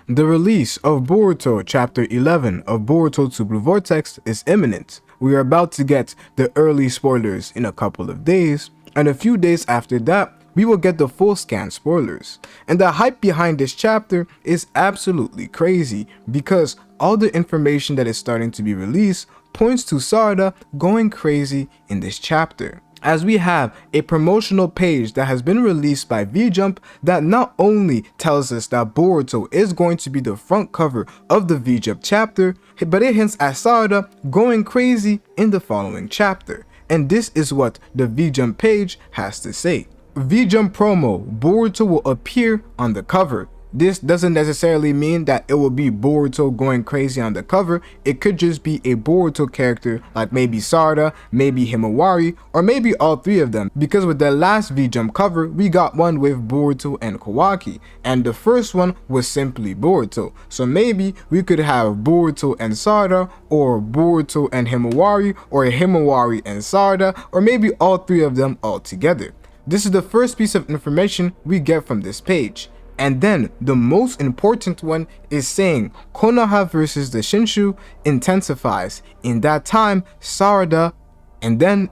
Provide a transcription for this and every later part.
The release of Boruto Chapter 11 of Boruto TBV Vortex is imminent. We are about to get the early spoilers in a couple of days, and a few days after that, we will get the full scan spoilers. And the hype behind this chapter is absolutely crazy because all the information that is starting to be released points to Sarada going crazy in this chapter, as we have a promotional page that has been released by VJump that not only tells us that Boruto is going to be the front cover of the VJump chapter, but it hints at Sarada going crazy in the following chapter. And this is what the VJump page has to say. VJump promo: Boruto will appear on the cover. This doesn't necessarily mean that it will be Boruto going crazy on the cover. It could just be a Boruto character like maybe Sarada, maybe Himawari, or maybe all three of them, because with the last VJump cover we got one with Boruto and Kawaki, and the first one was simply Boruto. So maybe we could have Boruto and Sarada, or Boruto and Himawari, or Himawari and Sarada, or maybe all three of them all together. This is the first piece of information we get from this page. And then the most important one is saying Konoha versus the Shinshu intensifies. In that time, Sarada, and then ...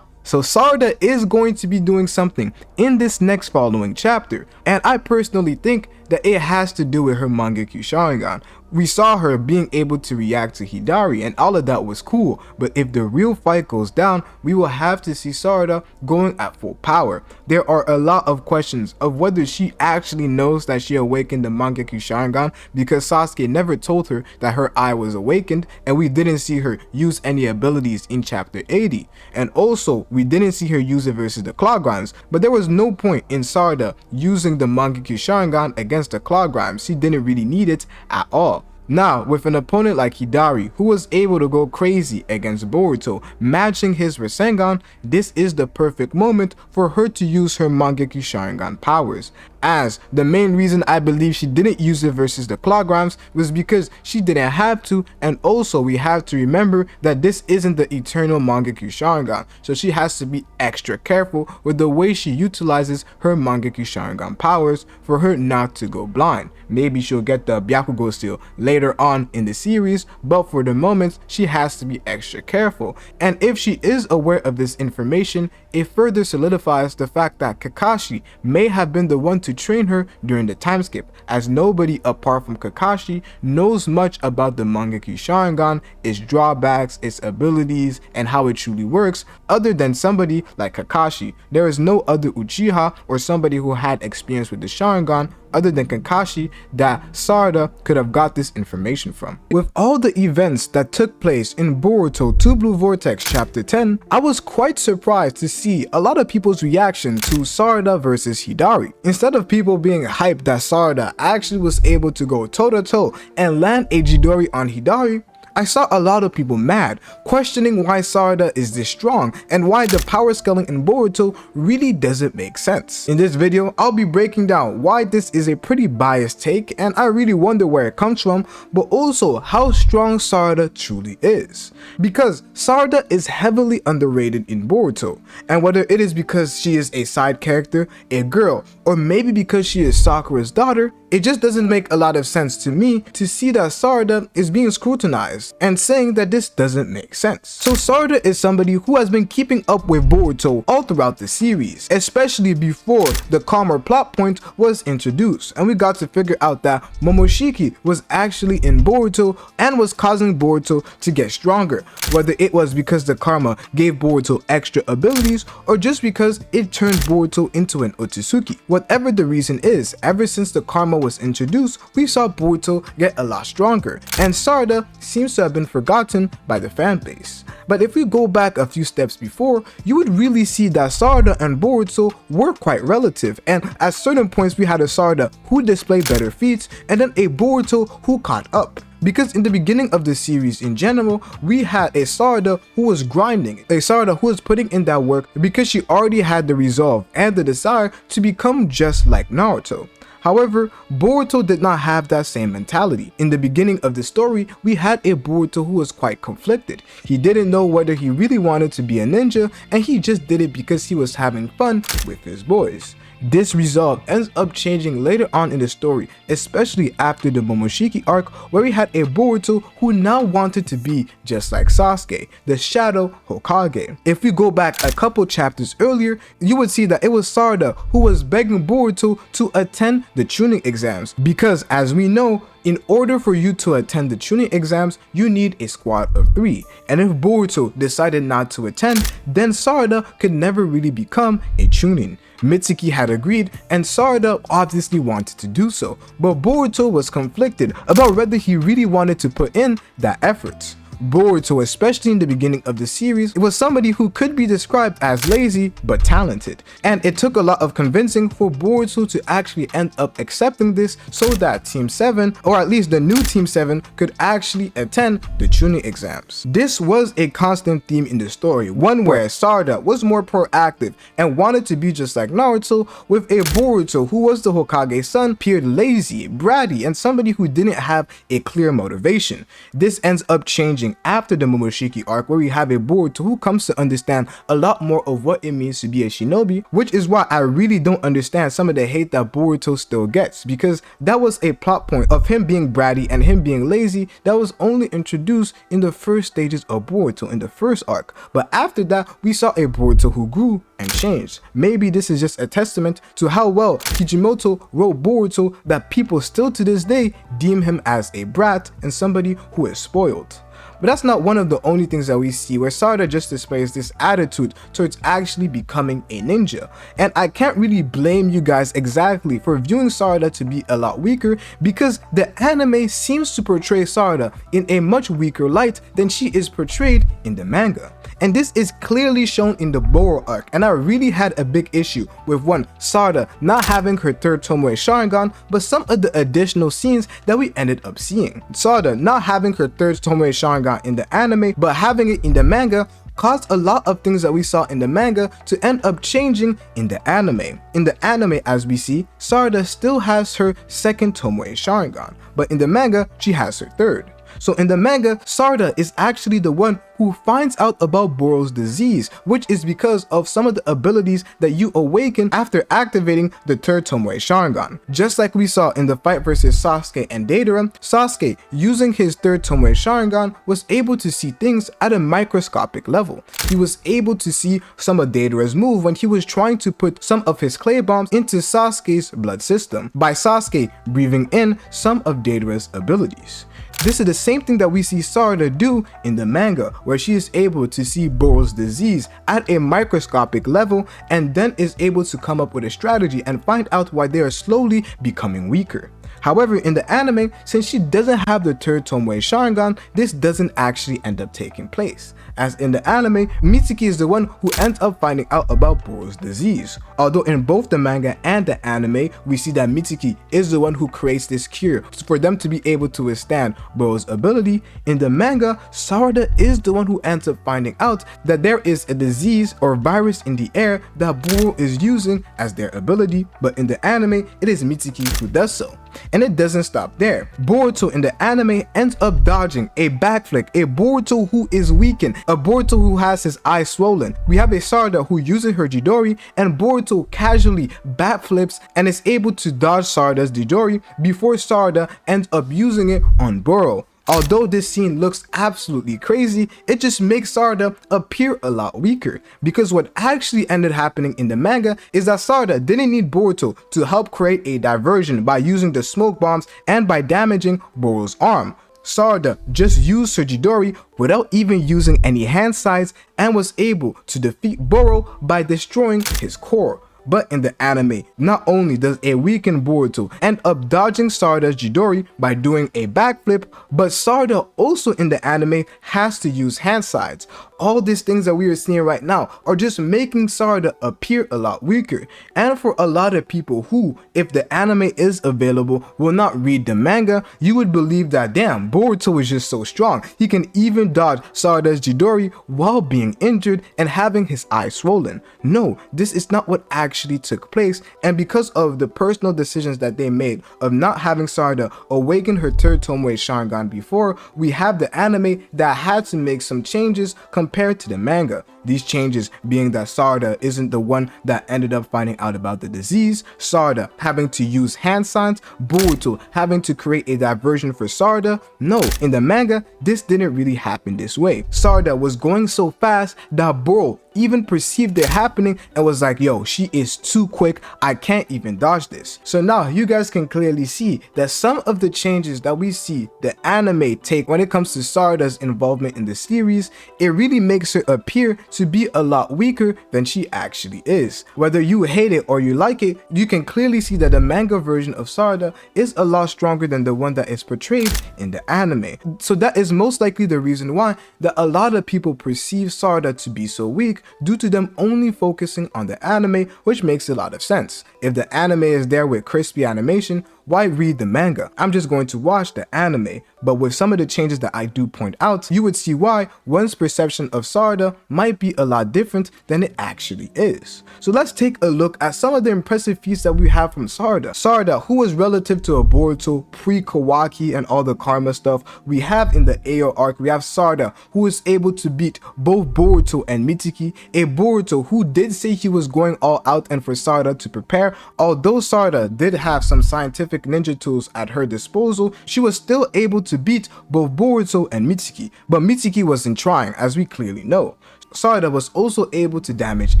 So Sarada is going to be doing something in this next following chapter, and I personally think that it has to do with her Mangekyou Sharingan. We saw her being able to react to Hidari, and all of that was cool, but if the real fight goes down, we will have to see Sarada going at full power. There are a lot of questions of whether she actually knows that she awakened the Mangekyou Sharingan, because Sasuke never told her that her eye was awakened, and we didn't see her use any abilities in chapter 80. And also, we didn't see her use it versus the Claw Grimes, but there was no point in Sarada using the Mangekyou Sharingan against the Claw Grimes. She didn't really need it at all. Now, with an opponent like Hidari, who was able to go crazy against Boruto, matching his Rasengan, this is the perfect moment for her to use her Mangekyou Sharingan powers. As the main reason I believe she didn't use it versus the Claw Grimes was because she didn't have to, and also we have to remember that this isn't the eternal Mangekyou Sharingan, so she has to be extra careful with the way she utilizes her Mangekyou Sharingan powers for her not to go blind. Maybe she'll get the Byakugo Steel later on in the series, but for the moment she has to be extra careful. And if she is aware of this information, it further solidifies the fact that Kakashi may have been the one to train her during the time skip, as nobody apart from Kakashi knows much about the Mangekyou Sharingan, its drawbacks, its abilities, and how it truly works, other than somebody like Kakashi. There is no other Uchiha or somebody who had experience with the Sharingan other than Kakashi that Sarada could have got this information from. With all the events that took place in Boruto TBV Vortex Chapter 10, I was quite surprised to see a lot of people's reaction to Sarada versus Hidari. Instead of people being hyped that Sarada actually was able to go toe-to-toe and land a Chidori on Hidari, I saw a lot of people mad, questioning why Sarada is this strong and why the power scaling in Boruto really doesn't make sense. In this video, I'll be breaking down why this is a pretty biased take, and I really wonder where it comes from, but also how strong Sarada truly is. Because Sarada is heavily underrated in Boruto, and whether it is because she is a side character, a girl, or maybe because she is Sakura's daughter, it just doesn't make a lot of sense to me to see that Sarada is being scrutinized and saying that this doesn't make sense. So Sarada is somebody who has been keeping up with Boruto all throughout the series, especially before the calmer plot point was introduced, and we got to figure out that Momoshiki was actually in Boruto and was causing Boruto to get stronger, whether it was because the karma gave Boruto extra abilities or just because it turned Boruto into an Otsutsuki. Whatever the reason is, ever since the karma was introduced, we saw Boruto get a lot stronger, and Sarada seems to have been forgotten by the fan base. But if we go back a few steps before, you would really see that Sarada and Boruto were quite relative, and at certain points we had a Sarada who displayed better feats and then a Boruto who caught up. Because in the beginning of the series in general, we had a Sarada who was grinding, a Sarada who was putting in that work because she already had the resolve and the desire to become just like Naruto. However, Boruto did not have that same mentality. In the beginning of the story, we had a Boruto who was quite conflicted. He didn't know whether he really wanted to be a ninja, and he just did it because he was having fun with his boys. This resolve ends up changing later on in the story, especially after the Momoshiki arc, where we had a Boruto who now wanted to be just like Sasuke, the Shadow Hokage. If we go back a couple chapters earlier, you would see that it was Sarada who was begging Boruto to attend the Chunin exams, because as we know, in order for you to attend the Chunin exams, you need a squad of 3, and if Boruto decided not to attend, then Sarada could never really become a Chunin. Mitsuki had agreed, and Sarada obviously wanted to do so, but Boruto was conflicted about whether he really wanted to put in that effort. Boruto, especially in the beginning of the series, was somebody who could be described as lazy but talented, and it took a lot of convincing for Boruto to actually end up accepting this so that Team 7, or at least the new Team 7, could actually attend the Chunin exams. This was a constant theme in the story, one where Sarada was more proactive and wanted to be just like Naruto, with a Boruto who was the Hokage's son appeared lazy, bratty, and somebody who didn't have a clear motivation. This ends up changing after the Momoshiki arc, where we have a Boruto who comes to understand a lot more of what it means to be a shinobi, which is why I really don't understand some of the hate that Boruto still gets, because that was a plot point of him being bratty and him being lazy that was only introduced in the first stages of Boruto in the first arc, but after that we saw a Boruto who grew and changed. Maybe this is just a testament to how well Kishimoto wrote Boruto that people still to this day deem him as a brat and somebody who is spoiled. But that's not one of the only things that we see, where Sarada just displays this attitude towards actually becoming a ninja. And I can't really blame you guys exactly for viewing Sarada to be a lot weaker, because the anime seems to portray Sarada in a much weaker light than she is portrayed in the manga. And this is clearly shown in the Boro arc, and I really had a big issue with Sarada not having her third Tomoe Sharingan, but some of the additional scenes that we ended up seeing. Sarada not having her third Tomoe Sharingan in the anime, but having it in the manga, caused a lot of things that we saw in the manga to end up changing in the anime. In the anime, as we see, Sarada still has her second Tomoe Sharingan, but in the manga, she has her third. So in the manga, Sarada is actually the one who finds out about Boro's disease, which is because of some of the abilities that you awaken after activating the third Tomoe Sharingan. Just like we saw in the fight versus Sasuke and Deidara, Sasuke, using his third Tomoe Sharingan, was able to see things at a microscopic level. He was able to see some of Deidara's move when he was trying to put some of his clay bombs into Sasuke's blood system, by Sasuke breathing in some of Deidara's abilities. This is the same thing that we see Sarada do in the manga, where she is able to see Boro's disease at a microscopic level and then is able to come up with a strategy and find out why they are slowly becoming weaker. However, in the anime, since she doesn't have the third Tomoe Sharingan, this doesn't actually end up taking place. As in the anime, Mitsuki is the one who ends up finding out about Boro's disease. Although in both the manga and the anime, we see that Mitsuki is the one who creates this cure for them to be able to withstand Boro's ability. In the manga, Sarada is the one who ends up finding out that there is a disease or virus in the air that Boro is using as their ability, but in the anime, it is Mitsuki who does so. And it doesn't stop there. Boruto in the anime ends up dodging a backflip, a Boruto who is weakened, a Boruto who has his eyes swollen. We have a Sarada who uses her Chidori, and Boruto casually backflips and is able to dodge Sarada's Chidori before Sarada ends up using it on Boro. Although this scene looks absolutely crazy, it just makes Sarada appear a lot weaker, because what actually ended happening in the manga is that Sarada didn't need Boruto to help create a diversion by using the smoke bombs and by damaging Boro's arm. Sarada just used her Chidori without even using any hand sides and was able to defeat Boro by destroying his core. But in the anime, not only does a weakened Boruto end up dodging Sarada's Chidori by doing a backflip, but Sarada also in the anime has to use hand sides. All these things that we are seeing right now are just making Sarada appear a lot weaker. And for a lot of people who, if the anime is available, will not read the manga, you would believe that damn, Boruto is just so strong. He can even dodge Sarada's Chidori while being injured and having his eyes swollen. No, this is not what actually took place, and because of the personal decisions that they made of not having Sarada awaken her third Tomoe Sharingan before, we have the anime that had to make some changes compared to the manga. These changes being that Sarada isn't the one that ended up finding out about the disease, Sarada having to use hand signs, Boruto having to create a diversion for Sarada. No, in the manga, this didn't really happen this way. Sarada was going so fast that Boro even perceived it happening and was like, yo, she is too quick, I can't even dodge this. So now you guys can clearly see that some of the changes that we see the anime take when it comes to Sarada's involvement in the series, it really makes her appear to be a lot weaker than she actually is. Whether you hate it or you like it, you can clearly see that the manga version of Sarada is a lot stronger than the one that is portrayed in the anime. So that is most likely the reason why that a lot of people perceive Sarada to be so weak, due to them only focusing on the anime, which makes a lot of sense. If the anime is there with crispy animation, why read the manga? I'm just going to watch the anime. But with some of the changes that I do point out, you would see why one's perception of Sarada might be a lot different than it actually is. So let's take a look at some of the impressive feats that we have from Sarada. Sarada, who was relative to a Boruto pre-Kawaki and all the karma stuff we have in the AO arc, we have Sarada, who is able to beat both Boruto and Mitsuki, a Boruto who did say he was going all out and for Sarada to prepare. Although Sarada did have some scientific ninja tools at her disposal, she was still able to beat both Boruto and Mitsuki, but Mitsuki wasn't trying, as we clearly know. Sarada was also able to damage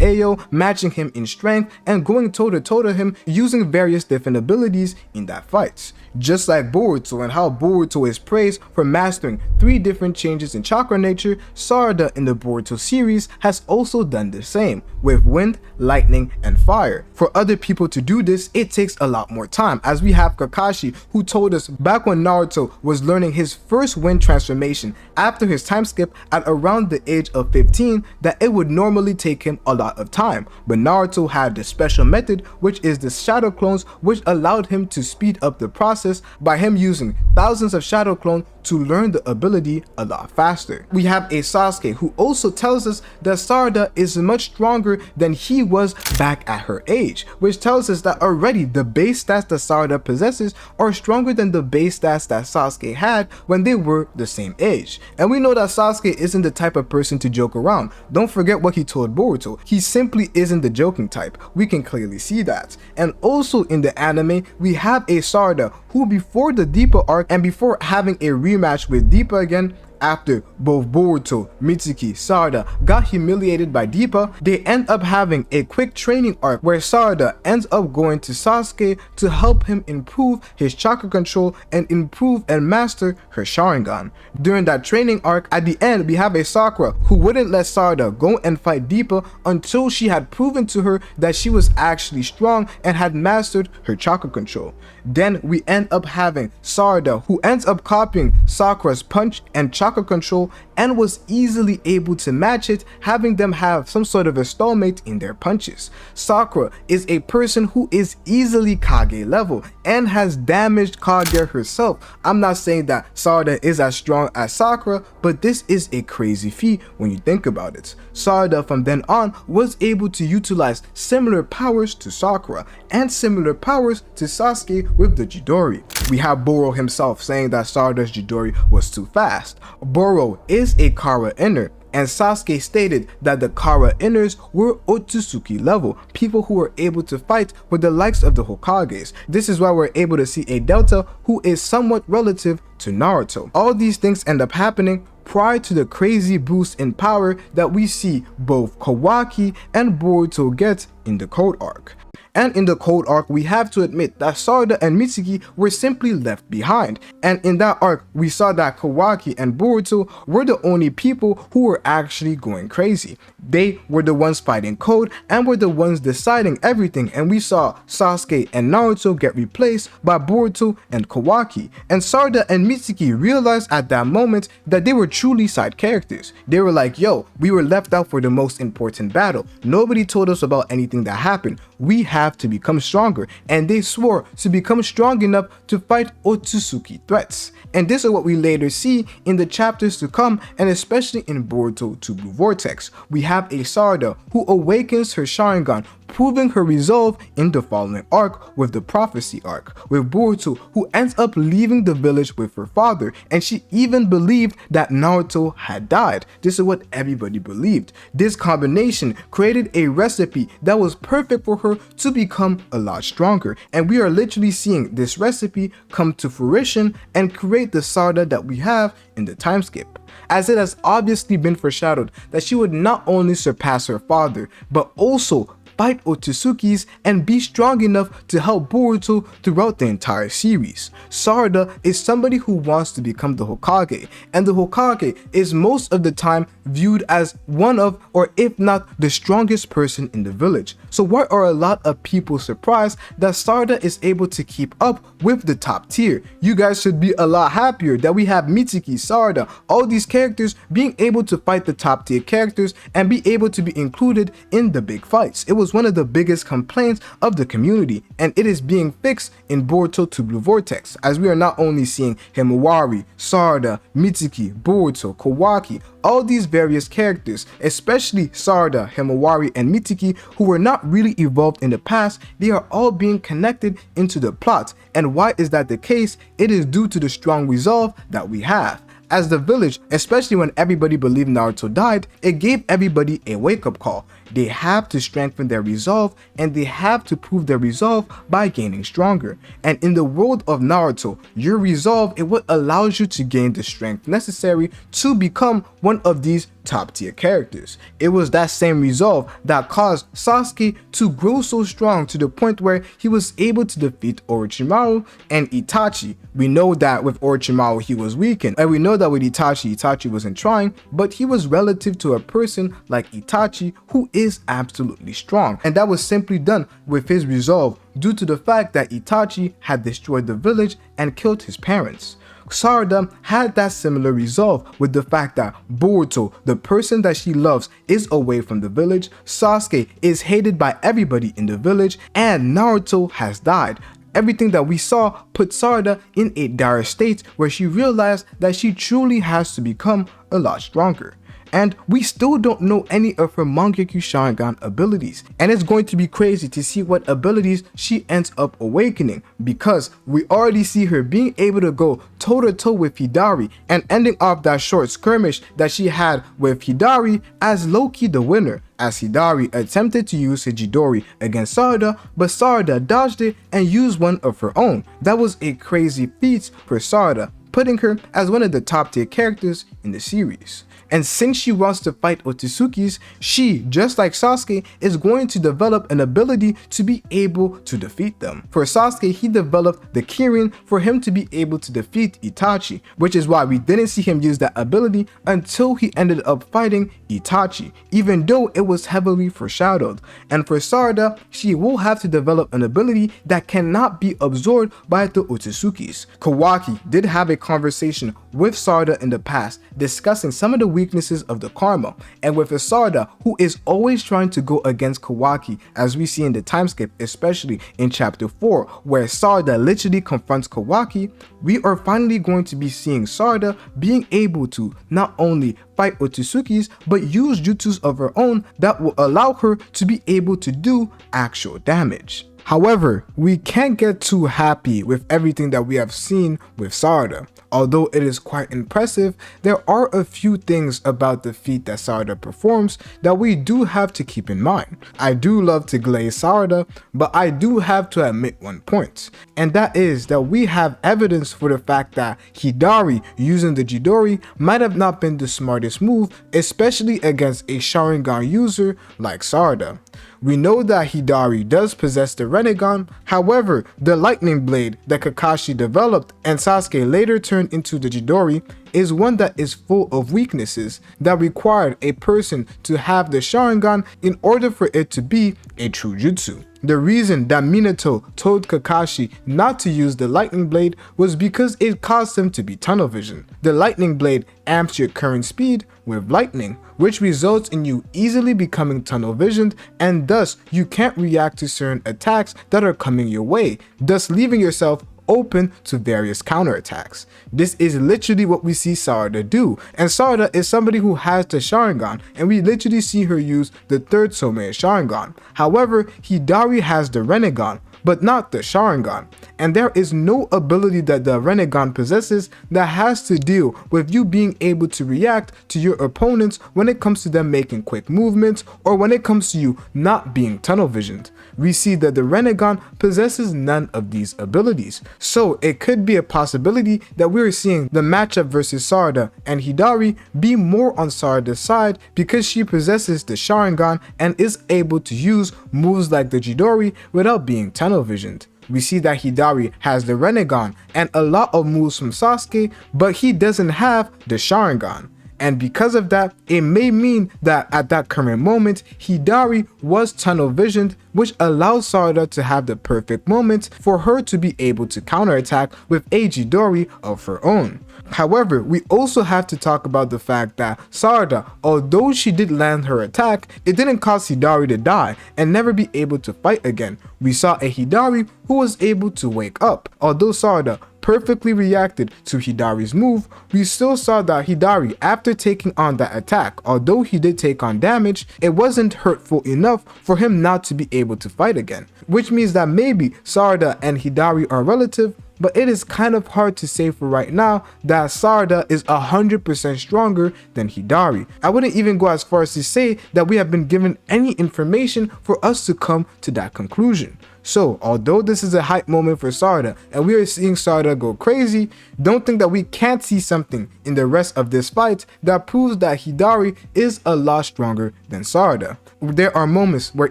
Ao, matching him in strength and going toe-to-toe to him using various different abilities in that fight. Just like Boruto and how Boruto is praised for mastering 3 different changes in chakra nature, Sarada in the Boruto series has also done the same, with wind, lightning, and fire. For other people to do this, it takes a lot more time, as we have Kakashi, who told us back when Naruto was learning his first wind transformation after his time skip at around the age of 15, that it would normally take him a lot of time, but Naruto had the special method, which is the shadow clones, which allowed him to speed up the process by him using thousands of shadow clones to learn the ability a lot faster. We have a Sasuke who also tells us that Sarada is much stronger than he was back at her age, which tells us that already the base stats that Sarada possesses are stronger than the base stats that Sasuke had when they were the same age. And we know that Sasuke isn't the type of person to joke around. Don't forget what he told Boruto. He simply isn't the joking type. We can clearly see that. And also in the anime, we have a Sarada who before the Deepa arc and before having a rematch with Deepa again, after both Boruto, Mitsuki, Sarada got humiliated by Deepa, they end up having a quick training arc where Sarada ends up going to Sasuke to help him improve his chakra control and improve and master her Sharingan. During that training arc, at the end we have a Sakura who wouldn't let Sarada go and fight Deepa until she had proven to her that she was actually strong and had mastered her chakra control. Then we end up having Sarada, who ends up copying Sakura's punch and chakra control and was easily able to match it, having them have some sort of a stalemate in their punches. Sakura is a person who is easily Kage level and has damaged Kage herself. I'm not saying that Sarada is as strong as Sakura, but this is a crazy feat when you think about it. Sarada from then on was able to utilize similar powers to Sakura and similar powers to Sasuke with the Chidori. We have Boro himself saying that Sarada's Chidori was too fast. Boro is a Kara inner, and Sasuke stated that the Kara inners were Otsutsuki level, people who were able to fight with the likes of the Hokages. This is why we're able to see a Delta who is somewhat relative to Naruto. All these things end up happening prior to the crazy boost in power that we see both Kawaki and Boruto get in the Code arc. And in the Code arc, we have to admit that Sarada and Mitsuki were simply left behind. And in that arc, we saw that Kawaki and Boruto were the only people who were actually going crazy. They were the ones fighting Code and were the ones deciding everything. And we saw Sasuke and Naruto get replaced by Boruto and Kawaki. And Sarada and Mitsuki realized at that moment that they were truly side characters. They were like, yo, we were left out for the most important battle. Nobody told us about anything that happened. we have to become stronger, and they swore to become strong enough to fight Otsutsuki threats. And this is what we later see in the chapters to come, and especially in Boruto to Blue Vortex. We have a Sarada who awakens her Sharingan, proving her resolve in the following arc with the prophecy arc, with Boruto who ends up leaving the village with her father, and she even believed that Naruto had died. This is what everybody believed. This combination created a recipe that was perfect for her to become a lot stronger, and we are literally seeing this recipe come to fruition and create the Sarada that we have in the time skip, as it has obviously been foreshadowed that she would not only surpass her father, but also fight Otsutsukis and be strong enough to help Boruto throughout the entire series. Sarada is somebody who wants to become the Hokage, and the Hokage is most of the time viewed as one of, or if not the strongest person in the village. So why are a lot of people surprised that Sarada is able to keep up with the top tier? You guys should be a lot happier that we have Mitsuki, Sarada, all these characters being able to fight the top tier characters and be able to be included in the big fights. It was one of the biggest complaints of the community, and it is being fixed in Boruto to Blue Vortex, as we are not only seeing Himawari, Sarada, Mitsuki, Boruto, Kawaki, all these various characters, especially Sarada, Himawari, and Mitsuki, who were not really evolved in the past, they are all being connected into the plot. And why is that the case? It is due to the strong resolve that we have. As the village, especially when everybody believed Naruto died, it gave everybody a wake-up call. They have to strengthen their resolve, and they have to prove their resolve by gaining stronger. And in the world of Naruto, your resolve is what allows you to gain the strength necessary to become one of these top tier characters. It was that same resolve that caused Sasuke to grow so strong to the point where he was able to defeat Orochimaru and Itachi. We know that with Orochimaru he was weakened, and we know that with Itachi wasn't trying, but he was relative to a person like Itachi who is absolutely strong, and that was simply done with his resolve due to the fact that Itachi had destroyed the village and killed his parents. Sarada had that similar resolve with the fact that Boruto, the person that she loves, is away from the village, Sasuke is hated by everybody in the village, and Naruto has died. Everything that we saw put Sarada in a dire state where she realized that she truly has to become a lot stronger. And we still don't know any of her Mangekyou Sharingan abilities, and it's going to be crazy to see what abilities she ends up awakening, because we already see her being able to go toe-to-toe with Hidari and ending off that short skirmish that she had with Hidari as low-key the winner, as Hidari attempted to use her Chidori against Sarada, but Sarada dodged it and used one of her own. That was a crazy feat for Sarada, putting her as one of the top tier characters in the series. And since she wants to fight Otsutsuki's, she, just like Sasuke, is going to develop an ability to be able to defeat them. For Sasuke, he developed the Kirin for him to be able to defeat Itachi, which is why we didn't see him use that ability until he ended up fighting Itachi, even though it was heavily foreshadowed. And for Sarada, she will have to develop an ability that cannot be absorbed by the Otsutsuki's. Kawaki did have a conversation with Sarada in the past, discussing some of the weaknesses of the karma, and with a Sarada who is always trying to go against Kawaki, as we see in the time skip, especially in chapter 4, where Sarada literally confronts Kawaki, we are finally going to be seeing Sarada being able to not only fight Otsutsuki's, but use jutsus of her own that will allow her to be able to do actual damage. However, we can't get too happy with everything that we have seen with Sarada. Although it is quite impressive, there are a few things about the feat that Sarada performs that we do have to keep in mind. I do love to glaze Sarada, but I do have to admit one point, and that is that we have evidence for the fact that Hidari using the Chidori might have not been the smartest move, especially against a Sharingan user like Sarada. We know that Hidari does possess the Rinnegan, however, the lightning blade that Kakashi developed and Sasuke later turned into the Chidori is one that is full of weaknesses that required a person to have the Sharingan in order for it to be a true jutsu. The reason that Minato told Kakashi not to use the lightning blade was because it caused him to be tunnel vision. The lightning blade amps your current speed with lightning, which results in you easily becoming tunnel visioned, and thus you can't react to certain attacks that are coming your way, thus leaving yourself open to various counterattacks. This is literally what we see Sarada do, and Sarada is somebody who has the Sharingan, and we literally see her use the third Somei Sharingan. However, Hidari has the Rinnegan, but not the Sharingan, and there is no ability that the Rinnegan possesses that has to deal with you being able to react to your opponents when it comes to them making quick movements or when it comes to you not being tunnel visioned. We see that the Rinnegan possesses none of these abilities, so it could be a possibility that we're seeing the matchup versus Sarada and Hidari be more on Sarada's side because she possesses the Sharingan and is able to use moves like the Chidori without being tunnel visioned. We see that Hidari has the Rinnegan and a lot of moves from Sasuke, but he doesn't have the Sharingan. And because of that, it may mean that at that current moment, Hidari was tunnel visioned, which allows Sarada to have the perfect moment for her to be able to counterattack with a Chidori of her own. However, we also have to talk about the fact that Sarada, although she did land her attack, it didn't cause Hidari to die and never be able to fight again. We saw a Hidari who was able to wake up. Although Sarada perfectly reacted to Hidari's move, we still saw that Hidari, after taking on that attack, although he did take on damage, it wasn't hurtful enough for him not to be able to fight again. Which means that maybe Sarada and Hidari are relative, but it is kind of hard to say for right now that Sarada is 100% stronger than Hidari. I wouldn't even go as far as to say that we have been given any information for us to come to that conclusion. So, although this is a hype moment for Sarada and we are seeing Sarada go crazy, don't think that we can't see something in the rest of this fight that proves that Hidari is a lot stronger than Sarada. There are moments where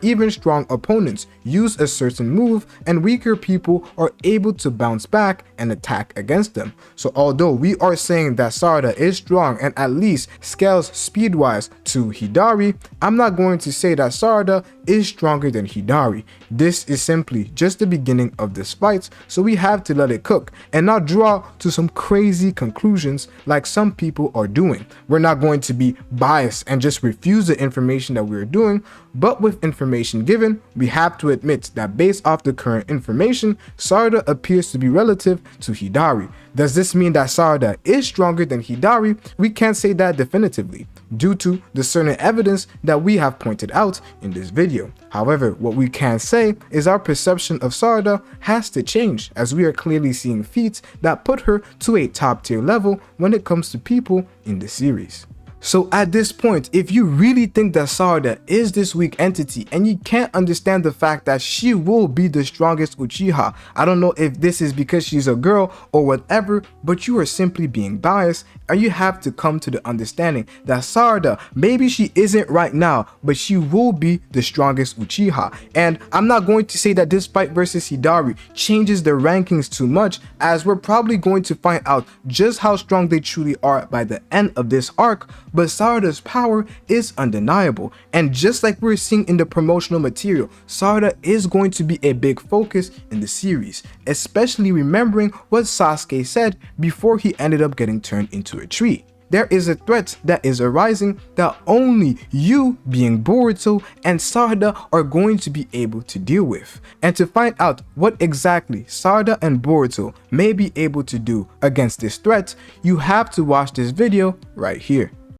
even strong opponents use a certain move and weaker people are able to bounce back and attack against them. So although we are saying that Sarada is strong and at least scales speed-wise to Hidari, I'm not going to say that Sarada is stronger than Hidari. This is simply just the beginning of this fight, so we have to let it cook and not draw to some crazy conclusions like some people are doing. We're not going to be biased and just refuse the information that we're doing, but with information given, we have to admit that based off the current information, Sarada appears to be relative to Hidari. Does this mean that Sarada is stronger than Hidari? We can't say that definitively, due to the certain evidence that we have pointed out in this video. However, what we can say is our perception of Sarada has to change, as we are clearly seeing feats that put her to a top tier level when it comes to people in the series. So at this point, if you really think that Sarada is this weak entity and you can't understand the fact that she will be the strongest Uchiha, I don't know if this is because she's a girl or whatever, but you are simply being biased and you have to come to the understanding that Sarada, maybe she isn't right now, but she will be the strongest Uchiha. And I'm not going to say that this fight versus Hidari changes the rankings too much, as we're probably going to find out just how strong they truly are by the end of this arc. But Sarada's power is undeniable, and just like we're seeing in the promotional material, Sarada is going to be a big focus in the series, especially remembering what Sasuke said before he ended up getting turned into a tree. There is a threat that is arising that only you, being Boruto, and Sarada are going to be able to deal with. And to find out what exactly Sarada and Boruto may be able to do against this threat, you have to watch this video right here.